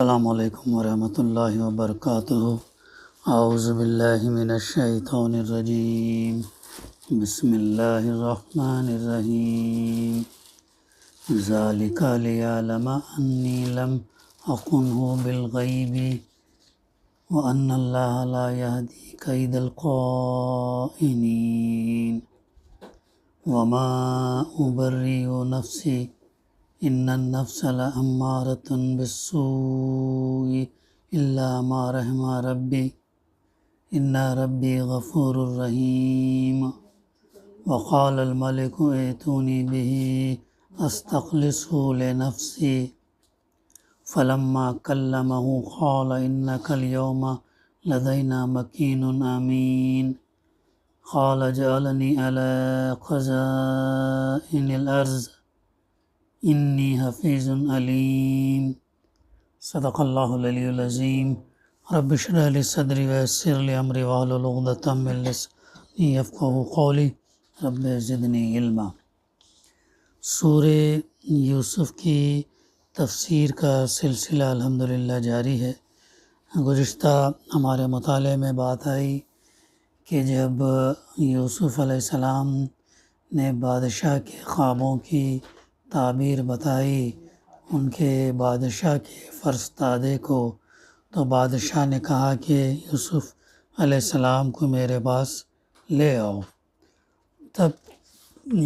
السلام علیکم ورحمۃ اللہ وبرکاتہ۔ اعوذ باللہ من الشیطان الرجیم، بسم اللہ الرحمن الرحیم۔ ذالک لیعلم انی لم اخنہ بالغیب وان اللہ لا یہدی کید الخائنین وما ابرئ نفسی ان النفس لامارۃ بالسوء الا ما رحم ربی ان ربی غفور رحیم۔ وقال الملک ائتونی بہ استخلصہ لنفسی فلما کلمہ قال انک اليوم لدینا مکین امین۔ قال اجعلنی علی خزائن الارض انی حفیظ علیم۔ صدق اللہ العلی العظیم۔ رب اشرح لی صدری ویسر لی امری واحلل عقدۃ من لسانی یفقہوا قولی رب زدنی علما۔ سورہ یوسف کی تفسیر کا سلسلہ الحمدللہ جاری ہے۔ گزشتہ ہمارے مطالعے میں بات آئی کہ جب یوسف علیہ السلام نے بادشاہ کے خوابوں کی تعبیر بتائی ان کے بادشاہ کے فرزدادے کو، تو بادشاہ نے کہا کہ یوسف علیہ السلام کو میرے پاس لے آؤ۔ تب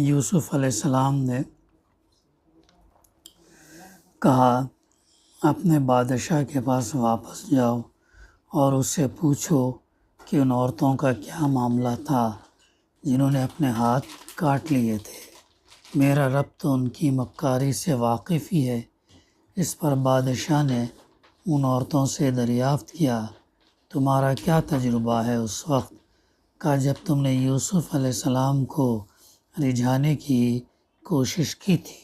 یوسف علیہ السلام نے کہا اپنے بادشاہ کے پاس واپس جاؤ اور اس سے پوچھو کہ ان عورتوں کا کیا معاملہ تھا جنہوں نے اپنے ہاتھ کاٹ لیے تھے۔ میرا رب تو ان کی مکاری سے واقف ہی ہے۔ اس پر بادشاہ نے ان عورتوں سے دریافت کیا تمہارا کیا تجربہ ہے اس وقت کا جب تم نے یوسف علیہ السلام کو رجھانے کی کوشش کی تھی؟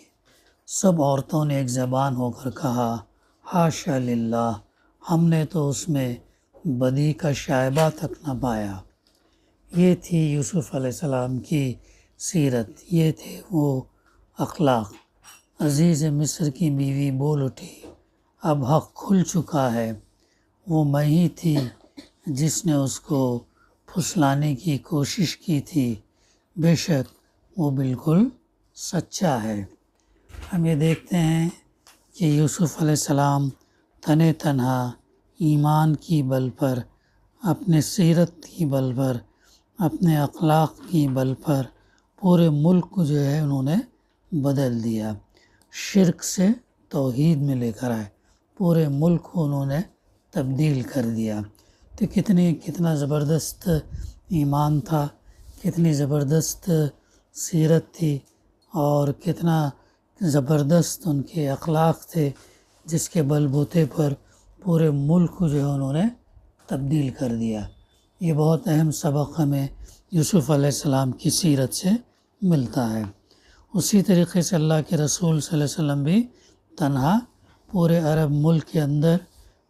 سب عورتوں نے ایک زبان ہو کر کہا حاشا للہ، ہم نے تو اس میں بدی کا شائبہ تک نہ پایا۔ یہ تھی یوسف علیہ السلام کی سیرت، یہ تھے وہ اخلاق۔ عزیز مصر کی بیوی بول اٹھی اب حق کھل چکا ہے، وہ میں ہی تھی جس نے اس کو پھسلانے کی کوشش کی تھی، بے شک وہ بالکل سچا ہے۔ ہم یہ دیکھتے ہیں کہ یوسف علیہ السلام تنہا ایمان کی بل پر، اپنے سیرت کی بل پر، اپنے اخلاق کی بل پر پورے ملک کو جو ہے انہوں نے بدل دیا۔ شرک سے توحید میں لے کر آئے، پورے ملک کو انہوں نے تبدیل کر دیا۔ تو کتنا زبردست ایمان تھا، کتنی زبردست سیرت تھی اور کتنا زبردست ان کے اخلاق تھے جس کے بل بوتے پر پورے ملک کو جو ہے انہوں نے تبدیل کر دیا۔ یہ بہت اہم سبق ہمیں یوسف علیہ السلام کی سیرت سے ملتا ہے۔ اسی طریقے سے اللہ کے رسول صلی اللہ علیہ وسلم بھی تنہا پورے عرب ملک کے اندر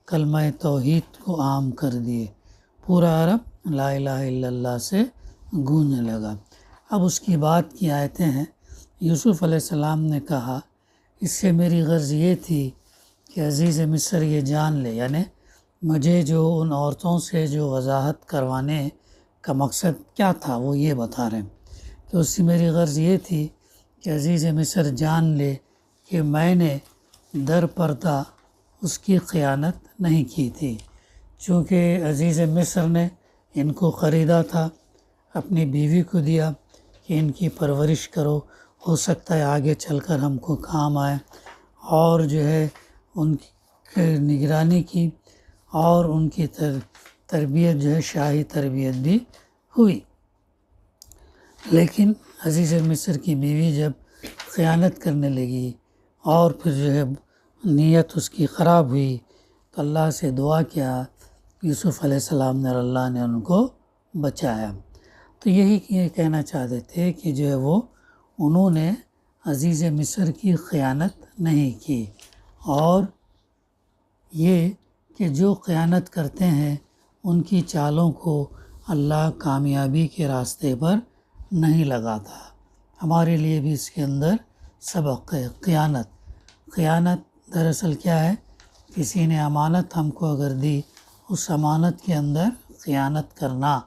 کلمہ توحید کو عام کر دیے، پورا عرب لا الہ الا اللہ سے گونجنے لگا۔ اب اس کی بات کی آیتیں ہیں۔ یوسف علیہ السلام نے کہا اس سے میری غرض یہ تھی کہ عزیز مصر یہ جان لے، یعنی مجھے جو ان عورتوں سے جو وضاحت کروانے کا مقصد کیا تھا وہ یہ بتا رہے ہیں کہ اس سے میری غرض یہ تھی کہ عزیز مصر جان لے کہ میں نے در پردہ اس کی خیانت نہیں کی تھی، چونکہ عزیز مصر نے ان کو خریدا تھا، اپنی بیوی کو دیا کہ ان کی پرورش کرو، ہو سکتا ہے آگے چل کر ہم کو کام آئے، اور جو ہے ان کی نگرانی کی اور ان کی تربیت جو ہے شاہی تربیت بھی ہوئی۔ لیکن عزیز مصر کی بیوی جب خیانت کرنے لگی اور پھر جو ہے نیت اس کی خراب ہوئی تو اللہ سے دعا کیا، یوسف علیہ السلام نے، اللہ نے ان کو بچایا۔ تو یہی یہ کہنا چاہتے تھے کہ جو ہے وہ انہوں نے عزیز مصر کی خیانت نہیں کی، اور یہ کہ جو خیانت کرتے ہیں ان کی چالوں کو اللہ کامیابی کے راستے پر نہیں لگاتا۔ ہمارے لیے بھی اس کے اندر سبق ہے۔ خیانت دراصل کیا ہے کسی نے امانت ہم کو اگر دی، اس امانت کے اندر خیانت کرنا،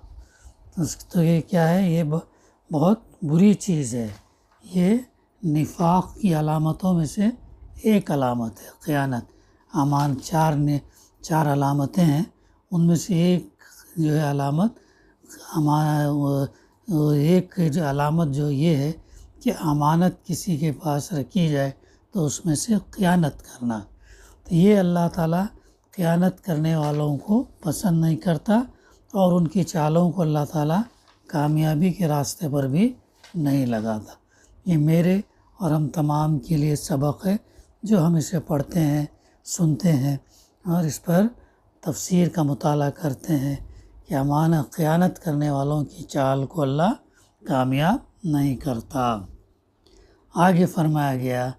تو یہ کیا ہے؟ یہ بہت بری چیز ہے۔ یہ نفاق کی علامتوں میں سے ایک علامت ہے خیانت۔ چار علامتیں ہیں، ان میں سے ایک جو ہے علامت ایک جو علامت جو یہ ہے کہ امانت کسی کے پاس رکھی جائے تو اس میں سے خیانت کرنا۔ تو یہ اللہ تعالیٰ خیانت کرنے والوں کو پسند نہیں کرتا، اور ان کی چالوں کو اللہ تعالیٰ کامیابی کے راستے پر بھی نہیں لگاتا۔ یہ میرے اور ہم تمام کے لیے سبق ہے، جو ہم اسے پڑھتے ہیں، سنتے ہیں اور اس پر تفسیر کا مطالعہ کرتے ہیں کہ خیانت کرنے والوں کی چال کو اللہ کامیاب نہیں کرتا۔ آگے فرمایا گیا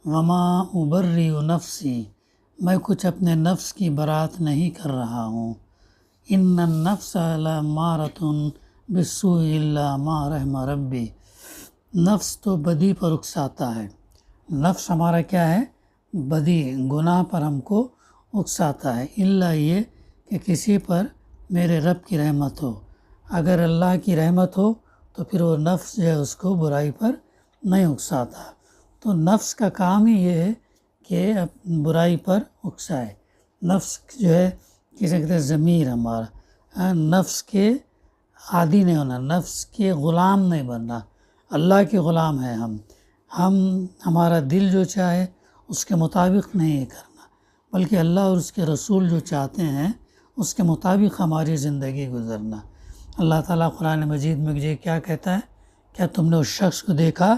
وما ابرئ نفسی، میں کچھ اپنے نفس کی برات نہیں کر رہا ہوں، ان النفس لامارۃ بالسوء الا ما رحم ربی، نفس تو بدی پر اکساتا ہے۔ نفس ہمارا کیا ہے؟ بدی، گناہ پر ہم کو اکساتا ہے، الا یہ کہ کسی پر میرے رب کی رحمت ہو۔ اگر اللہ کی رحمت ہو تو پھر وہ نفس جو ہے اس کو برائی پر نہیں اکساتا۔ تو نفس کا کام ہی یہ ہے کہ برائی پر اکسائے۔ نفس جو ہے کسی کہتے ہیں ضمیر ہمارا، نفس کے عادی نہیں ہونا، نفس کے غلام نہیں بننا۔ اللہ کے غلام ہیں ہم ہمارا دل جو چاہے اس کے مطابق نہیں کرنا، بلکہ اللہ اور اس کے رسول جو چاہتے ہیں اس کے مطابق ہماری زندگی گزرنا۔ اللہ تعالیٰ قرآن مجید میں یہ کیا کہتا ہے؟ کیا تم نے اس شخص کو دیکھا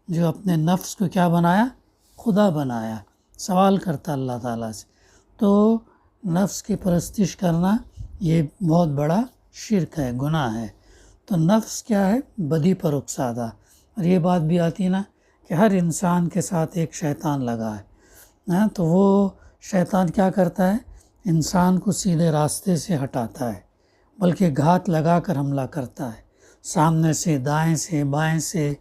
جو اپنے نفس کو کیا بنایا؟ خدا بنایا۔ سوال کرتا اللہ تعالیٰ سے۔ تو نفس کی پرستش کرنا یہ بہت بڑا شرک ہے، گناہ ہے۔ تو نفس کیا ہے؟ بدی پر اکساتا۔ اور یہ بات بھی آتی نا کہ ہر انسان کے ساتھ ایک شیطان لگا ہے، تو وہ شیطان کیا کرتا ہے؟ انسان کو سیدھے راستے سے ہٹاتا ہے، بلکہ گھات لگا کر حملہ کرتا ہے، سامنے سے، دائیں سے، بائیں سے،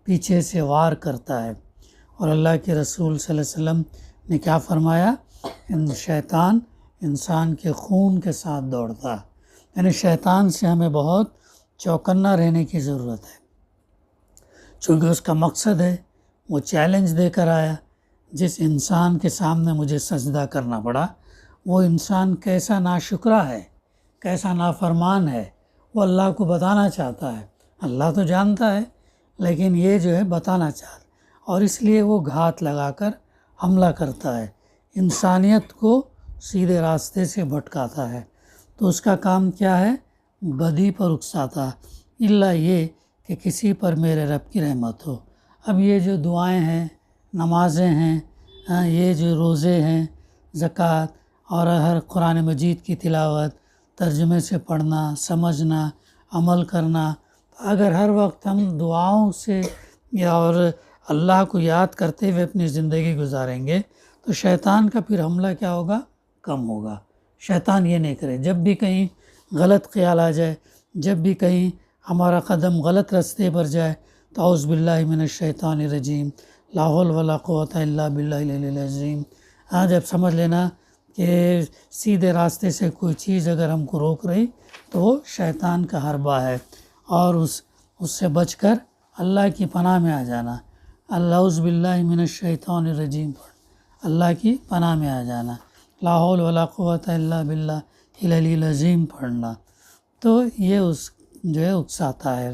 پیچھے سے وار کرتا ہے۔ اور اللہ کے رسول صلی اللہ علیہ وسلم نے کیا فرمایا؟ شیطان انسان کے خون کے ساتھ دوڑتا ہے، یعنی شیطان سے ہمیں بہت چوکنا رہنے کی ضرورت ہے، چونکہ اس کا مقصد ہے، وہ چیلنج دے کر آیا، جس انسان کے سامنے مجھے سجدہ کرنا پڑا وہ انسان کیسا ناشکرہ ہے، کیسا نافرمان ہے، وہ اللہ کو بتانا چاہتا ہے۔ اللہ تو جانتا ہے، لیکن یہ جو ہے بتانا چاہتا ہے، اور اس لیے وہ گھات لگا کر حملہ کرتا ہے، انسانیت کو سیدھے راستے سے بھٹکاتا ہے۔ تو اس کا کام کیا ہے؟ بدی پر اکساتا، الا یہ کہ کسی پر میرے رب کی رحمت ہو۔ اب یہ جو دعائیں ہیں، نمازیں ہیں، یہ جو روزے ہیں، زکوٰۃ اور ہر قرآن مجید کی تلاوت، ترجمے سے پڑھنا، سمجھنا، عمل کرنا، اگر ہر وقت ہم دعاؤں سے اور اللہ کو یاد کرتے ہوئے اپنی زندگی گزاریں گے تو شیطان کا پھر حملہ کیا ہوگا؟ کم ہوگا۔ شیطان یہ نہیں کرے، جب بھی کہیں غلط خیال آ جائے، جب بھی کہیں ہمارا قدم غلط راستے پر جائے تو اعوذ باللہ من الشیطان الرجیم، لا حول ولا قوۃ الا باللہ العلی العظیم۔ جب سمجھ لینا کہ سیدھے راستے سے کوئی چیز اگر ہم کو روک رہی تو وہ شیطان کا حربہ ہے، اور اس سے بچ کر اللہ کی پناہ میں آ جانا، اعوذ باللہ من الشیطان الرجیم پڑھ، اللہ کی پناہ میں آ جانا، لا حول ولا قوۃ الا باللہ العلی العظیم پڑھنا۔ تو یہ اس جو ہے اکساتا ہے۔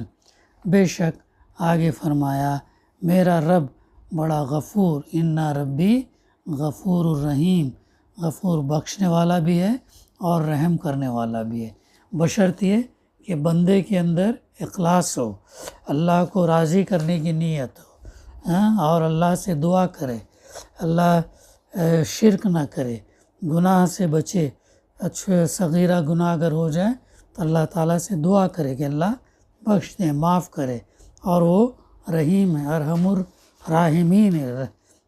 بے شک آگے فرمایا میرا رب بڑا غفور، انا ربی غفور الرحیم، غفور بخشنے والا بھی ہے اور رحم کرنے والا بھی ہے، بشرط یہ کہ بندے کے اندر اخلاص ہو، اللہ کو راضی کرنے کی نیت ہو، اور اللہ سے دعا کرے، اللہ شرک نہ کرے، گناہ سے بچے، اچھے صغیرہ گناہ اگر ہو جائے تو اللہ تعالیٰ سے دعا کرے کہ اللہ بخش دے، معاف کرے، اور وہ رحیم ہے، ارحم الراحمین ہے،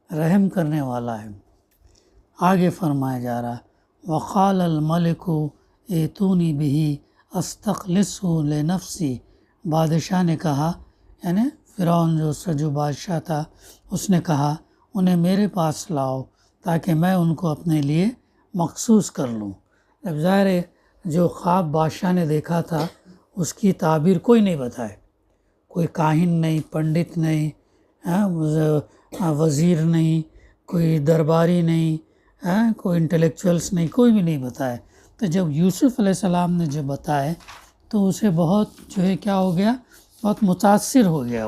رحم کرنے والا ہے۔ آگے فرمایا جا رہا وقال الملک ایتونی بہ استخلصہ لنفسی، بادشاہ نے کہا، یعنی فرعون جو بادشاہ تھا، اس نے کہا انہیں میرے پاس لاؤ تاکہ میں ان کو اپنے لیے مخصوص کر لوں۔ اب ظاہر ہے جو خواب بادشاہ نے دیکھا تھا اس کی تعبیر کوئی نہیں بتائے، کوئی کاہن نہیں، پنڈت نہیں، وزیر نہیں، کوئی درباری نہیں، کوئی انٹلیکچوئلس نہیں، کوئی بھی نہیں بتائے۔ تو جب یوسف علیہ السلام نے جو بتائے تو اسے بہت جو ہے کیا ہو گیا، بہت متاثر ہو گیا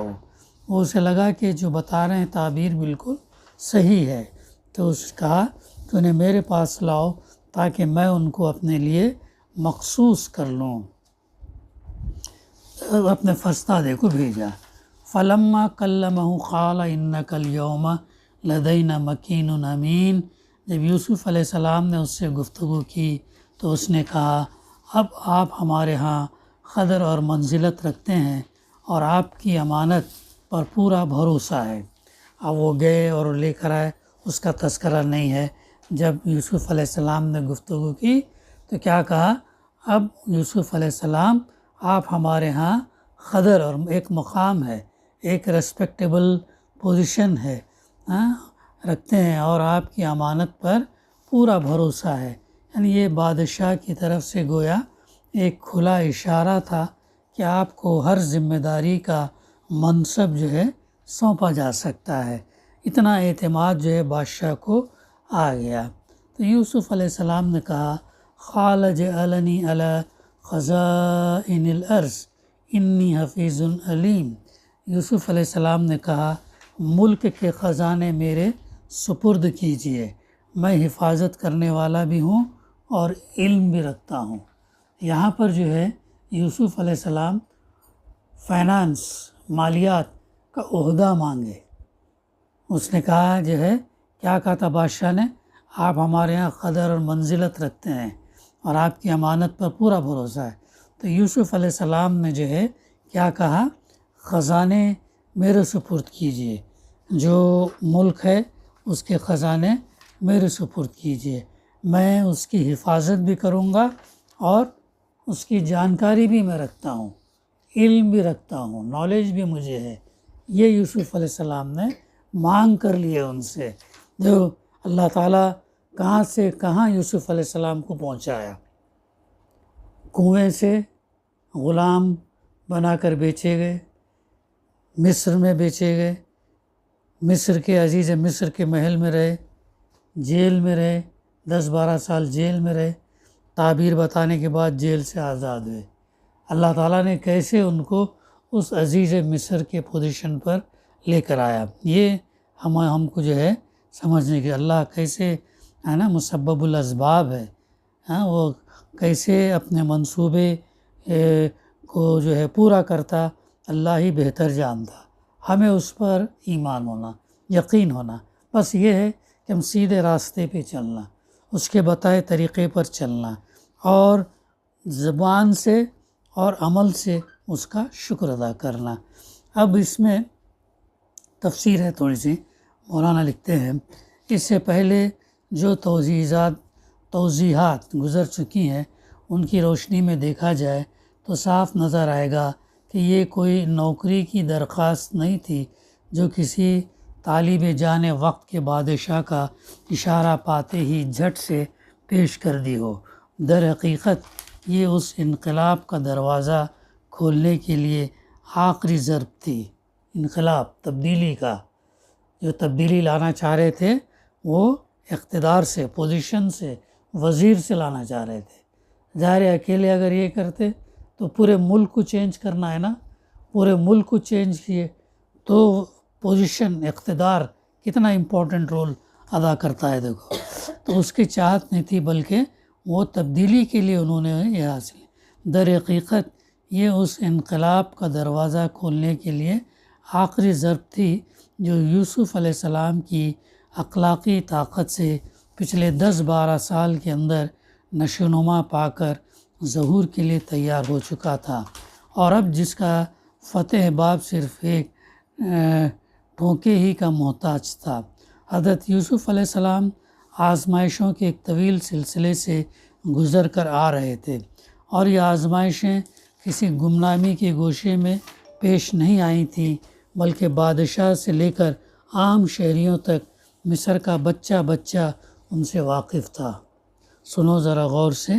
وہ اسے لگا کہ جو بتا رہے ہیں تعبیر بالکل صحیح ہے۔ تو اس کہا کہ انہیں میرے پاس لاؤ تاکہ میں ان کو اپنے لیے مخصوص کر لوں۔ اپنے فرستادے کو بھیجا۔ فلما کلمہ قال انک الیوم لدینا مکین امین۔ جب یوسف علیہ السلام نے اس سے گفتگو کی تو اس نے کہا اب آپ ہمارے ہاں قدر اور منزلت رکھتے ہیں اور آپ کی امانت پر پورا بھروسہ ہے۔ اب وہ گئے اور لے کر آئے، اس کا تذکرہ نہیں ہے۔ جب یوسف علیہ السلام نے گفتگو کی تو کیا کہا، اب یوسف علیہ السلام آپ ہمارے ہاں قدر اور ایک مقام ہے، ایک ریسپیکٹیبل پوزیشن ہے رکھتے ہیں اور آپ کی امانت پر پورا بھروسہ ہے۔ یعنی یہ بادشاہ کی طرف سے گویا ایک کھلا اشارہ تھا کہ آپ کو ہر ذمہ داری کا منصب جو ہے سونپا جا سکتا ہے۔ اتنا اعتماد جو ہے بادشاہ کو آ گیا۔ تو یوسف علیہ السلام نے کہا قال اجعلنی علی خزائن الارض انی حفیظ علیم۔ یوسف علیہ السلام نے کہا ملک کے خزانے میرے سپرد کیجیے، میں حفاظت کرنے والا بھی ہوں اور علم بھی رکھتا ہوں۔ یہاں پر جو ہے یوسف علیہ السلام فائنانس، مالیات کا عہدہ مانگے۔ اس نے کہا جو ہے کیا کہا تھا بادشاہ نے، آپ ہمارے یہاں قدر اور منزلت رکھتے ہیں اور آپ کی امانت پر پورا بھروسہ ہے۔ تو یوسف علیہ السلام نے جو ہے کیا کہا، خزانے میرے سپرد کیجیے، جو ملک ہے اس کے خزانے میرے سپرد کیجیے، میں اس کی حفاظت بھی کروں گا اور اس کی جانکاری بھی میں رکھتا ہوں، علم بھی رکھتا ہوں، نالج بھی مجھے ہے۔ یہ یوسف علیہ السلام نے مانگ کر لیے ان سے، جو اللہ تعالیٰ کہاں سے کہاں یوسف علیہ السلام کو پہنچایا۔ کنویں سے غلام بنا کر بیچے گئے، مصر میں بیچے گئے، مصر کے عزیز مصر کے محل میں رہے، جیل میں رہے، 10-12 سال جیل میں رہے، تعبیر بتانے کے بعد جیل سے آزاد ہوئے۔ اللہ تعالیٰ نے کیسے ان کو اس عزیز مصر کے پوزیشن پر لے کر آیا، یہ ہم کو جو ہے سمجھنے کی، اللہ کیسے ہے نا مسبب الاسباب ہے، وہ کیسے اپنے منصوبے کو جو ہے پورا کرتا اللہ ہی بہتر جانتا۔ ہمیں اس پر ایمان ہونا، یقین ہونا، بس یہ ہے کہ ہم سیدھے راستے پہ چلنا، اس کے بتائے طریقے پر چلنا اور زبان سے اور عمل سے اس کا شکر ادا کرنا۔ اب اس میں تفسیر ہے تھوڑی سی، مولانا لکھتے ہیں اس سے پہلے جو توضیحات گزر چکی ہیں ان کی روشنی میں دیکھا جائے تو صاف نظر آئے گا کہ یہ کوئی نوکری کی درخواست نہیں تھی جو کسی طالب جان وقت کے بادشاہ کا اشارہ پاتے ہی جھٹ سے پیش کر دی ہو۔ در حقیقت یہ اس انقلاب کا دروازہ کھولنے کے لیے آخری ضرب تھی۔ انقلاب، تبدیلی کا، جو تبدیلی لانا چاہ رہے تھے وہ اقتدار سے، پوزیشن سے، وزیر سے لانا چاہ رہے تھے۔ ظاہر ہے اکیلے اگر یہ کرتے تو پورے ملک کو چینج کرنا ہے نا، پورے ملک کو چینج کیے تو پوزیشن، اقتدار کتنا امپورٹنٹ رول ادا کرتا ہے دیکھو۔ تو اس کی چاہت نہیں تھی بلکہ وہ تبدیلی کے لیے انہوں نے یہ حاصل۔ در حقیقت یہ اس انقلاب کا دروازہ کھولنے کے لیے آخری ضرب تھی جو یوسف علیہ السلام کی اخلاقی طاقت سے پچھلے 10-12 سال کے اندر نشوونما پا کر ظہور کے لیے تیار ہو چکا تھا، اور اب جس کا فتح باب صرف ایک ٹھونکے ہی کا محتاج تھا۔ حضرت یوسف علیہ السلام آزمائشوں کے ایک طویل سلسلے سے گزر کر آ رہے تھے، اور یہ آزمائشیں کسی گمنامی کے گوشے میں پیش نہیں آئی تھیں بلکہ بادشاہ سے لے کر عام شہریوں تک مصر کا بچہ بچہ ان سے واقف تھا۔ سنو ذرا غور سے،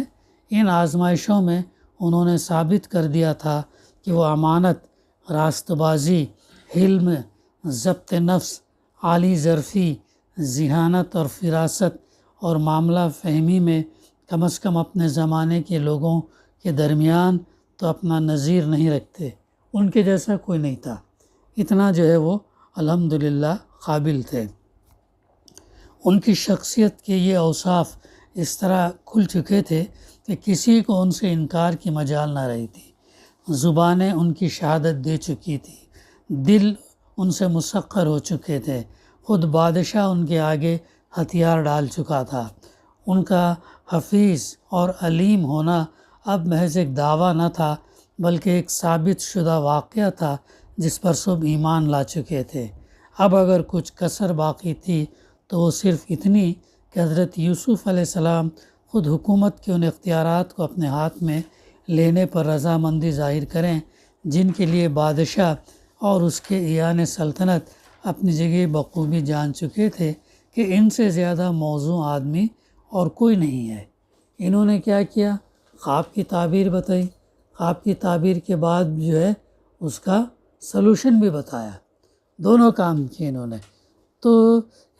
ان آزمائشوں میں انہوں نے ثابت کر دیا تھا کہ وہ امانت، راست بازی، حلم، ضبط نفس، عالی ظرفی، ذہانت اور فراست اور معاملہ فہمی میں کم از کم اپنے زمانے کے لوگوں کے درمیان تو اپنا نظیر نہیں رکھتے۔ ان کے جیسا کوئی نہیں تھا، اتنا جو ہے وہ الحمدللہ قابل تھے۔ ان کی شخصیت کے یہ اوصاف اس طرح کھل چکے تھے کہ کسی کو ان سے انکار کی مجال نہ رہی تھی۔ زبانیں ان کی شہادت دے چکی تھی، دل ان سے مسخر ہو چکے تھے، خود بادشاہ ان کے آگے ہتھیار ڈال چکا تھا۔ ان کا حفیظ اور علیم ہونا اب محض ایک دعویٰ نہ تھا بلکہ ایک ثابت شدہ واقعہ تھا جس پر سب ایمان لا چکے تھے۔ اب اگر کچھ کسر باقی تھی تو وہ صرف اتنی کہ حضرت یوسف علیہ السلام خود حکومت کے ان اختیارات کو اپنے ہاتھ میں لینے پر رضامندی ظاہر کریں جن کے لیے بادشاہ اور اس کے ایان سلطنت اپنی جگہ بخوبی جان چکے تھے کہ ان سے زیادہ موزوں آدمی اور کوئی نہیں ہے۔ انہوں نے کیا کیا؟ خواب کی تعبیر بتائی، خواب کی تعبیر کے بعد جو ہے اس کا سلوشن بھی بتایا، دونوں کام کیے انہوں نے۔ تو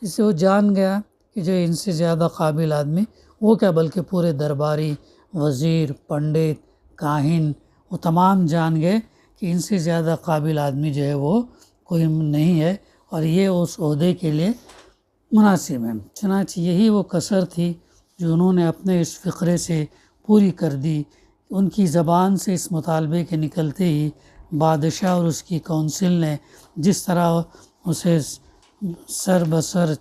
اس سے وہ جان گیا کہ جو ان سے زیادہ قابل آدمی وہ کیا بلکہ پورے درباری، وزیر، پنڈت، کاہن، وہ تمام جان گئے کہ ان سے زیادہ قابل آدمی جو ہے وہ کوئی نہیں ہے اور یہ اس عہدے کے لیے مناسب ہے۔ چنانچہ یہی وہ کسر تھی جو انہوں نے اپنے اس فقرے سے پوری کر دی۔ ان کی زبان سے اس مطالبے کے نکلتے ہی بادشاہ اور اس کی کونسل نے جس طرح اسے سر بسر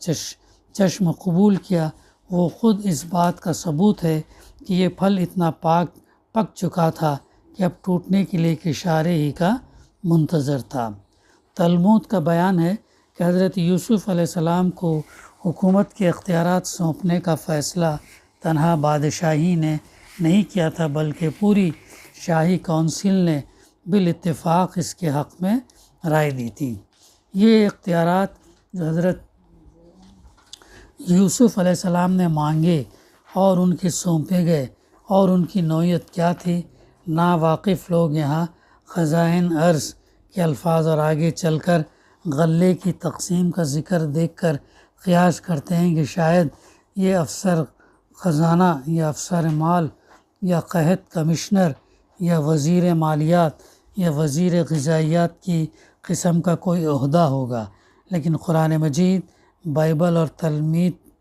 چشم قبول کیا، وہ خود اس بات کا ثبوت ہے کہ یہ پھل اتنا پک چکا تھا کہ اب ٹوٹنے کے لیے ایک اشارے ہی کا منتظر تھا۔ تلمود کا بیان ہے کہ حضرت یوسف علیہ السلام کو حکومت کے اختیارات سونپنے کا فیصلہ تنہا بادشاہی نے نہیں کیا تھا بلکہ پوری شاہی کونسل نے بالاتفاق اس کے حق میں رائے دی تھی۔ یہ اختیارات جو حضرت یوسف علیہ السلام نے مانگے اور ان کے سونپے گئے اور ان کی نوعیت کیا تھی، ناواقف لوگ یہاں خزائن ارض کے الفاظ اور آگے چل کر غلے کی تقسیم کا ذکر دیکھ کر قیاس کرتے ہیں کہ شاید یہ افسر خزانہ یا افسر مال یا قحط کمشنر یا وزیر مالیات یا وزیر غذائیات کی قسم کا کوئی عہدہ ہوگا، لیکن قرآن مجید، بائبل اور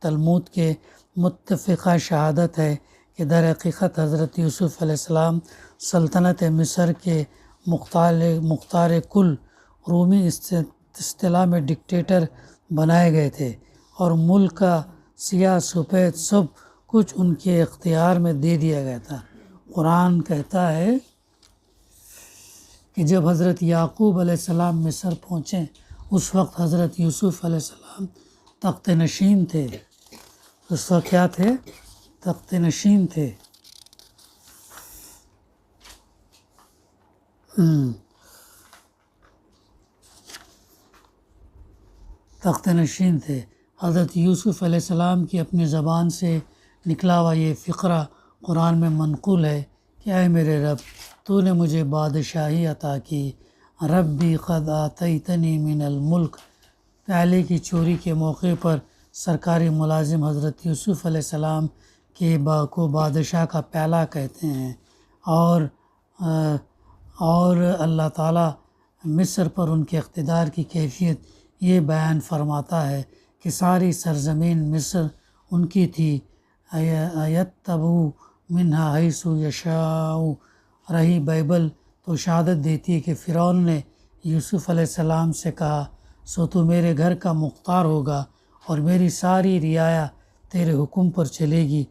تلمود کے متفقہ شہادت ہے کہ در حقیقت حضرت یوسف علیہ السلام سلطنت مصر کے مختار کل رومی اصطلاح میں ڈکٹیٹر بنائے گئے تھے اور ملک کا سیاہ سفید سب کچھ ان کے اختیار میں دے دیا گیا تھا۔ قرآن کہتا ہے کہ جب حضرت یعقوب علیہ السلام مصر پہنچے اس وقت حضرت یوسف علیہ السلام تخت نشین تھے۔ اس وقت کیا تھے؟ تخت نشین تھے۔ تخت نشین تھے۔ حضرت یوسف علیہ السلام کی اپنی زبان سے نکلا ہوا یہ فقرہ قرآن میں منقول ہے کہ اے میرے رب، تو نے مجھے بادشاہی عطا کی۔ ربی قد آتیتنی من الملک۔ پیالے کی چوری کے موقع پر سرکاری ملازم حضرت یوسف علیہ السلام کے کو بادشاہ کا پیالہ کہتے ہیں، اور اللہ تعالیٰ مصر پر ان کے اقتدار کی کیفیت یہ بیان فرماتا ہے کہ ساری سرزمین مصر ان کی تھی۔ ایتبعوا منہا حیث یشاء۔ رہی بائبل تو شہادت دیتی ہے کہ فرعون نے یوسف علیہ السلام سے کہا، سو تو میرے گھر کا مختار ہوگا اور میری ساری رعایا تیرے حکم پر چلے گی۔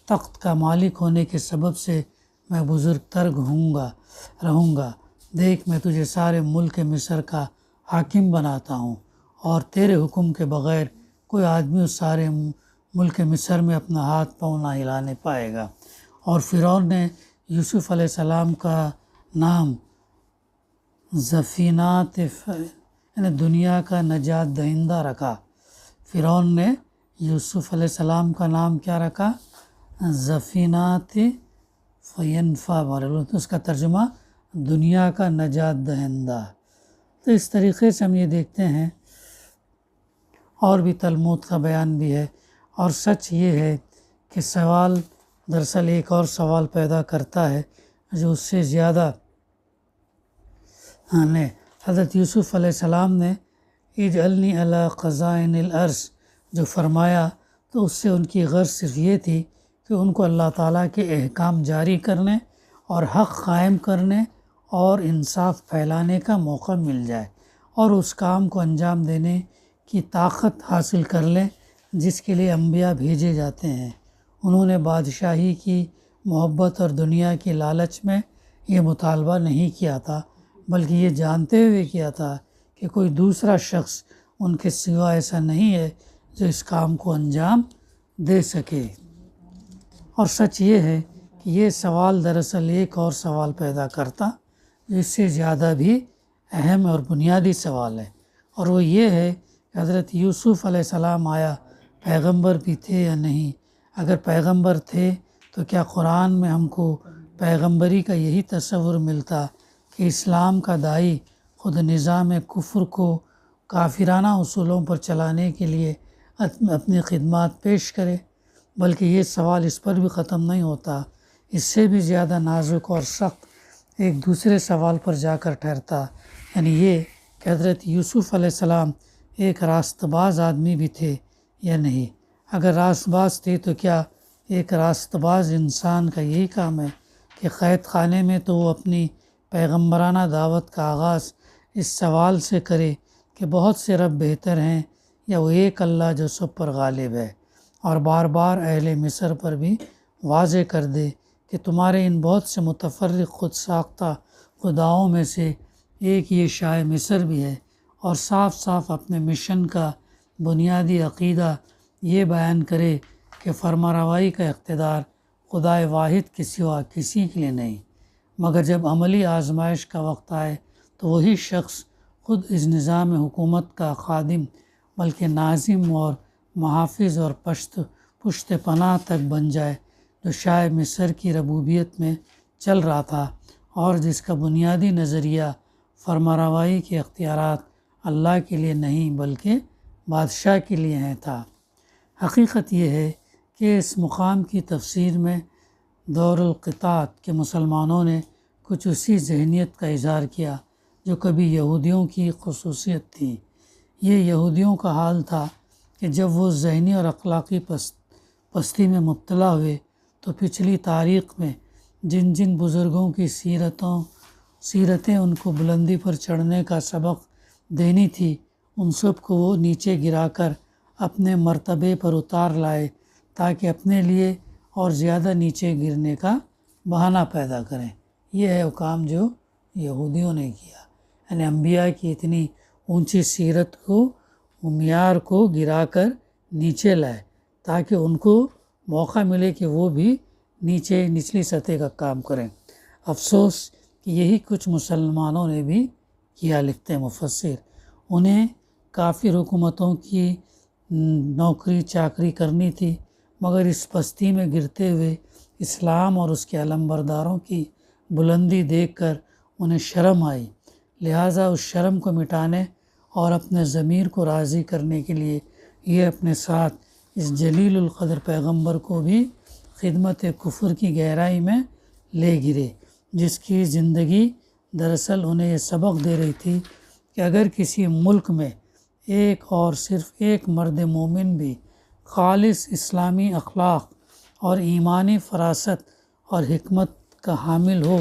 تخت کا مالک ہونے کے سبب سے میں بزرگ تر رہوں گا۔ دیکھ، میں تجھے سارے ملک مصر کا حاکم بناتا ہوں اور تیرے حکم کے بغیر کوئی آدمی اس سارے ملک مصر میں اپنا ہاتھ پاؤں نہ ہلانے پائے گا۔ اور فرعون نے یوسف علیہ السلام کا نام ذفینات یعنی دنیا کا نجات دہندہ رکھا۔ فرعون نے یوسف علیہ السلام کا نام کیا رکھا؟ زفینات فینفع، تو اس کا ترجمہ دنیا کا نجات دہندہ۔ تو اس طریقے سے ہم یہ دیکھتے ہیں، اور بھی تلمود کا بیان بھی ہے، اور سچ یہ ہے کہ سوال دراصل ایک اور سوال پیدا کرتا ہے جو اس سے زیادہ حضرت یوسف علیہ السلام نے اجعلنی علی خزائن الارض جو فرمایا، تو اس سے ان کی غرض صرف یہ تھی کہ ان کو اللہ تعالیٰ کے احکام جاری کرنے اور حق قائم کرنے اور انصاف پھیلانے کا موقع مل جائے، اور اس کام کو انجام دینے کی طاقت حاصل کر لیں جس کے لیے انبیاء بھیجے جاتے ہیں۔ انہوں نے بادشاہی کی محبت اور دنیا کی لالچ میں یہ مطالبہ نہیں کیا تھا، بلکہ یہ جانتے ہوئے کیا تھا کہ کوئی دوسرا شخص ان کے سوا ایسا نہیں ہے جو اس کام کو انجام دے سکے۔ اور سچ یہ ہے کہ یہ سوال دراصل ایک اور سوال پیدا کرتا جو اس سے زیادہ بھی اہم اور بنیادی سوال ہے، اور وہ یہ ہے کہ حضرت یوسف علیہ السلام آیا پیغمبر بھی تھے یا نہیں؟ اگر پیغمبر تھے تو کیا قرآن میں ہم کو پیغمبری کا یہی تصور ملتا کہ اسلام کا داعی خود نظام کفر کو کافرانہ اصولوں پر چلانے کے لیے اپنی خدمات پیش کرے؟ بلکہ یہ سوال اس پر بھی ختم نہیں ہوتا، اس سے بھی زیادہ نازک اور سخت ایک دوسرے سوال پر جا کر ٹھہرتا، یعنی یہ کہ حضرت یوسف علیہ السلام ایک راست باز آدمی بھی تھے یا نہیں؟ اگر راست باز تھے تو کیا ایک راست باز انسان کا یہی کام ہے کہ قید خانے میں تو وہ اپنی پیغمبرانہ دعوت کا آغاز اس سوال سے کرے کہ بہت سے رب بہتر ہیں یا وہ ایک اللہ جو سب پر غالب ہے، اور بار بار اہل مصر پر بھی واضح کر دے کہ تمہارے ان بہت سے متفرق خود ساختہ خداؤں میں سے ایک یہ شاہ مصر بھی ہے، اور صاف صاف اپنے مشن کا بنیادی عقیدہ یہ بیان کرے کہ فرمانروائی کا اقتدار خدائے واحد کے سوا کسی کے لیے نہیں، مگر جب عملی آزمائش کا وقت آئے تو وہی شخص خود اس نظام حکومت کا خادم بلکہ ناظم اور محافظ اور پشت پناہ تک بن جائے، جو شاہ مصر کی ربوبیت میں چل رہا تھا اور جس کا بنیادی نظریہ فرمانروائی کے اختیارات اللہ کے لیے نہیں بلکہ بادشاہ کے لیے ہیں تھا۔ حقیقت یہ ہے کہ اس مقام کی تفسیر میں دور القطاعت کے مسلمانوں نے کچھ اسی ذہنیت کا اظہار کیا جو کبھی یہودیوں کی خصوصیت تھی۔ یہ یہودیوں کا حال تھا کہ جب وہ ذہنی اور اخلاقی پستی میں مبتلا ہوئے تو پچھلی تاریخ میں جن جن بزرگوں کی سیرتیں ان کو بلندی پر چڑھنے کا سبق دینی تھی، ان سب کو وہ نیچے گرا کر اپنے مرتبے پر اتار لائے تاکہ اپنے لیے اور زیادہ نیچے گرنے کا بہانہ پیدا کریں۔ یہ ہے وہ کام جو یہودیوں نے کیا، یعنی انبیاء کی اتنی اونچی سیرت کو معیار کو گرا کر نیچے لائے تاکہ ان کو موقع ملے کہ وہ بھی نچلی سطح کا کام کریں۔ افسوس کہ یہی کچھ مسلمانوں نے بھی کیا، لکھتے ہیں مفسر۔ انہیں کافر حکومتوں کی نوکری چاکری کرنی تھی، مگر اس پستی میں گرتے ہوئے اسلام اور اس کے علمبرداروں کی بلندی دیکھ کر انہیں شرم آئی، لہٰذا اس شرم کو مٹانے اور اپنے ضمیر کو راضی کرنے کے لیے یہ اپنے ساتھ اس جلیل القدر پیغمبر کو بھی خدمت کفر کی گہرائی میں لے گرے، جس کی زندگی دراصل انہیں یہ سبق دے رہی تھی کہ اگر کسی ملک میں ایک اور صرف ایک مرد مومن بھی خالص اسلامی اخلاق اور ایمانی فراست اور حکمت کا حامل ہو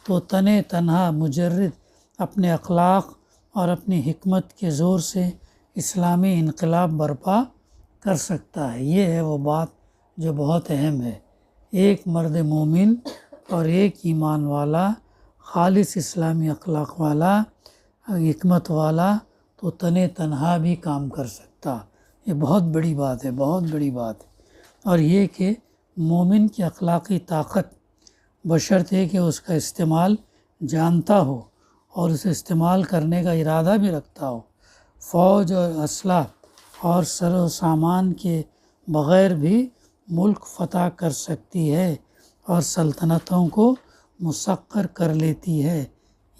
تو تنہا مجرد اپنے اخلاق اور اپنی حکمت کے زور سے اسلامی انقلاب برپا کر سکتا ہے۔ یہ ہے وہ بات جو بہت اہم ہے، ایک مرد مومن اور ایک ایمان والا، خالص اسلامی اخلاق والا، حکمت والا تو تنہا بھی کام کر سکتا۔ یہ بہت بڑی بات ہے، بہت بڑی بات ہے۔ اور یہ کہ مومن کی اخلاقی طاقت بشرط ہے کہ اس کا استعمال جانتا ہو اور اسے استعمال کرنے کا ارادہ بھی رکھتا ہو۔ فوج اور اسلحہ اور سر و سامان کے بغیر بھی ملک فتح کر سکتی ہے اور سلطنتوں کو مسخر کر لیتی ہے۔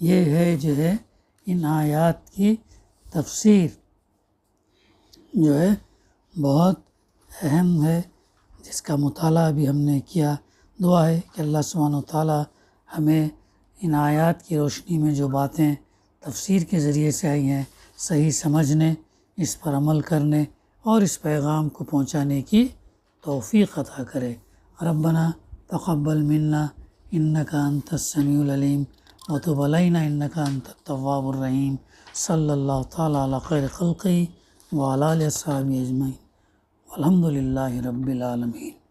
یہ ہے جو ہے ان آیات کی تفسیر جو ہے بہت اہم ہے، جس کا مطالعہ بھی ہم نے کیا۔ دعا ہے کہ اللہ سبحانہ وتعالیٰ ہمیں ان آیات کی روشنی میں جو باتیں تفسیر کے ذریعے سے آئی ہیں صحیح سمجھنے، اس پر عمل کرنے اور اس پیغام کو پہنچانے کی توفیق عطا کرے۔ ربنا تقبل منا انک انت السمیع العلیم وتب علینا انک انت التواب الرحیم۔ صلی اللہ تعالیٰ علی خیر خلقہ وعلی آلہ وصحبہ اجمعین والحمد للہ رب العالمین۔